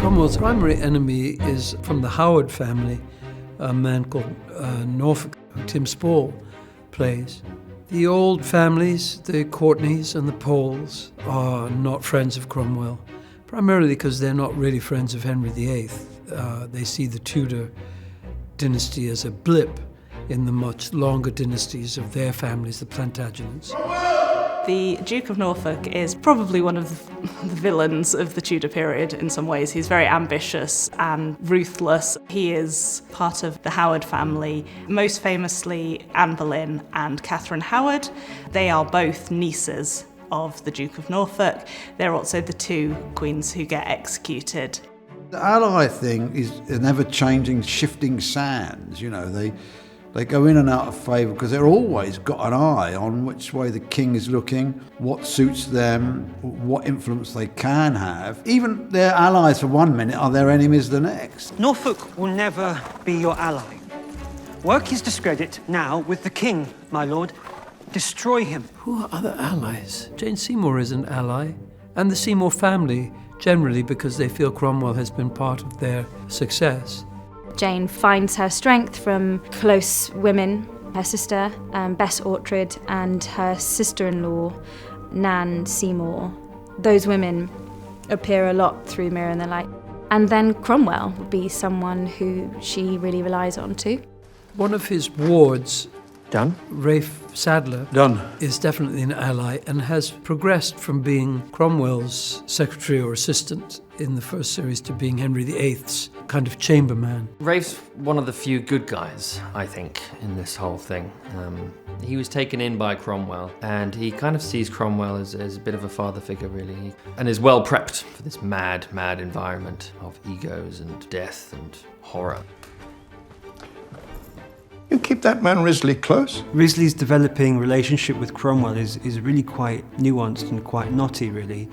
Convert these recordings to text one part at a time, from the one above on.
Cromwell's primary enemy is from the Howard family, a man called Norfolk, who Tim Spall plays. The old families, the Courtenays and the Poles, are not friends of Cromwell, primarily because they're not really friends of Henry VIII. They see the Tudor dynasty as a blip in the much longer dynasties of their families, the Plantagenets. The Duke of Norfolk is probably one of the villains of the Tudor period in some ways. He's very ambitious and ruthless. He is part of the Howard family, most famously Anne Boleyn and Catherine Howard. They are both nieces of the Duke of Norfolk. They're also the two queens who get executed. The ally thing is an ever-changing, shifting sands. You know, they go in and out of favour because they're always got an eye on which way the king is looking, what suits them, what influence they can have. Even their allies for 1 minute are their enemies the next. Norfolk will never be your ally. Work his discredit now with the king, my lord. Destroy him. Who are other allies? Jane Seymour is an ally, and the Seymour family, generally because they feel Cromwell has been part of their success. Jane finds her strength from close women, her sister, Bess Ortrud, and her sister-in-law, Nan Seymour. Those women appear a lot through Mirror and the Light. And then Cromwell would be someone who she really relies on too. One of his wards, Done. Rafe Sadler, is definitely an ally and has progressed from being Cromwell's secretary or assistant in the first series to being Henry VIII's kind of chamberman. Rafe's one of the few good guys, I think, in this whole thing. He was taken in by Cromwell, and he kind of sees Cromwell as a bit of a father figure, really, and is well prepped for this mad, mad environment of egos and death and horror. You keep that man Risley close? Risley's developing relationship with Cromwell is really quite nuanced and quite knotty, really.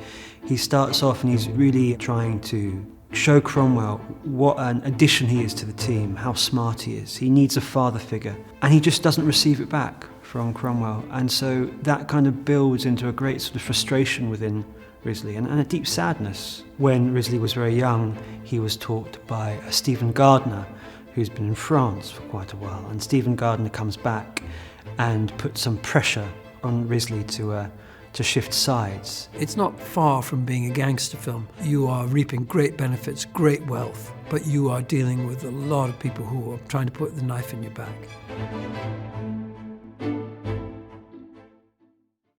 He starts off and he's really trying to show Cromwell what an addition he is to the team, how smart he is. He needs a father figure, and he just doesn't receive it back from Cromwell. And so that kind of builds into a great sort of frustration within Risley and a deep sadness. When Risley was very young, he was taught by Stephen Gardiner, who's been in France for quite a while. And Stephen Gardiner comes back and puts some pressure on Risley to shift sides. It's not far from being a gangster film. You are reaping great benefits, great wealth, but you are dealing with a lot of people who are trying to put the knife in your back.